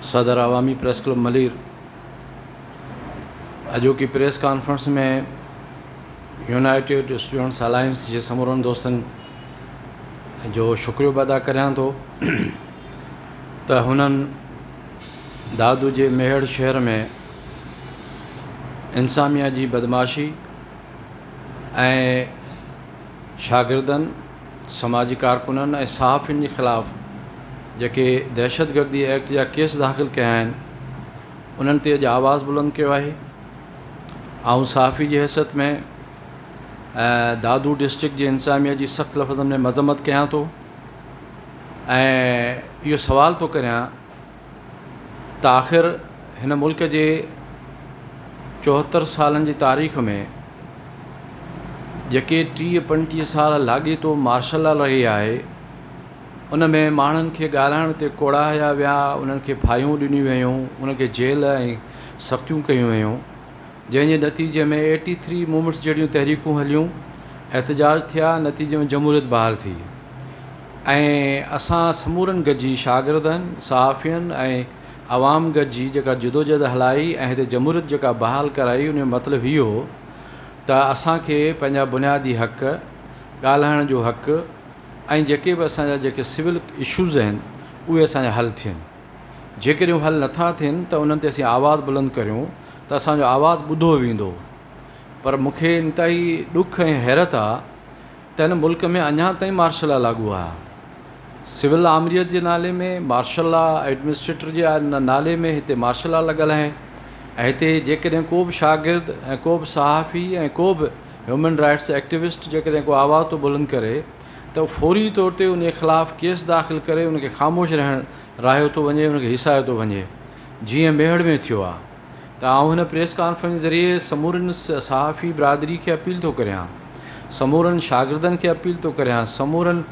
सदर अवामी press club Malir अॼोकी प्रेस कॉन्फ्रेंस में यूनाइटेड स्टूडेंट्स अलायंस जे समूरनि दोस्तनि जो शुक्रियो अदा करियां थो त हुननि दादू जे मेहड़ शहर में इंसामिया जी बदमाशी ऐं शागिर्दनि समाजी कारकुननि ऐं सहाफ़ियुनि जे ख़िलाफ़ु जेके दहशतगर्दी एक्ट जा केस दाख़िल कया आहिनि उन्हनि ते अॼु आवाज़ बुलंद कयो आहे। ऐं सहाफ़ी जी हैसियत में दादू डिस्ट्रिक्ट जे इंसामिया जी सख़्तु लफ़्ज़नि में मज़म्मत कयां थो ऐं इहो सवाल थो करियां त आख़िर हिन मुल्क जे 74 सालनि जी तारीख़ में जेके 30-35 साल लाॻीतो मार्शल लॉ रही आहे उन में माण्हुनि खे ॻाल्हाइण ते कोड़ाया विया, उन्हनि खे फायूं ॾिनियूं वयूं, उनखे जेल ऐं सख़्तियूं कयूं वयूं, जंहिंजे नतीजे में 83 मूवमेंट्स जहिड़ियूं तहरीकूं हलियूं, एहतजाज थिया, नतीजे में जमहूरियत बहाल थी। ऐं असां समूरनि गॾिजी शागिर्दनि सहाफ़ियुनि ऐं आवाम गॾिजी जेका जदोजहद हलाई ऐं हिते जमहूरियत जेका बहाल कराई, उन जो मतिलबु इहो त असांखे पंहिंजा बुनियादी हक़, ॻाल्हाइण जो हक़ ऐं जेके बि असांजा जेके सिविल इशूज़ आहिनि उहे असांजा हल थियनि। जेकॾहिं हू हल नथा थियनि त उन्हनि ते असीं आवाज़ बुलंद करियूं त असांजो आवाज़ ॿुधो वेंदो। पर मूंखे इंतिहाई ॾुख ऐं हैरत आहे त हिन मुल्क में अञा ताईं मार्शल लॉ लागू आहे। सिविल आमरीत जे नाले में मार्शल लॉ, एडमिनिस्ट्रेटर जे नाले में हिते मार्शल लॉ लॻल आहे। ऐं हिते जेकॾहिं को बि शागिर्द ऐं को बि सहाफ़ी ऐं को बि ह्यूमन राइट्स एक्टिविस्ट जेकॾहिं को आवाज़ थो बुलंद करे त फौरी तौर ते उन जे ख़िलाफ़ु केस दाख़िल करे उनखे ख़ामोश रहियो थो वञे, उनखे हिसायो थो वञे, जीअं मेहड़ में थियो आहे। त आउं हिन प्रेस कॉन्फ्रेंस ज़रिए समूरनि सहाफ़ी बिरादरी खे अपील थो करियां, समूरनि शागिर्दनि खे अपील थो करियां, समूरनि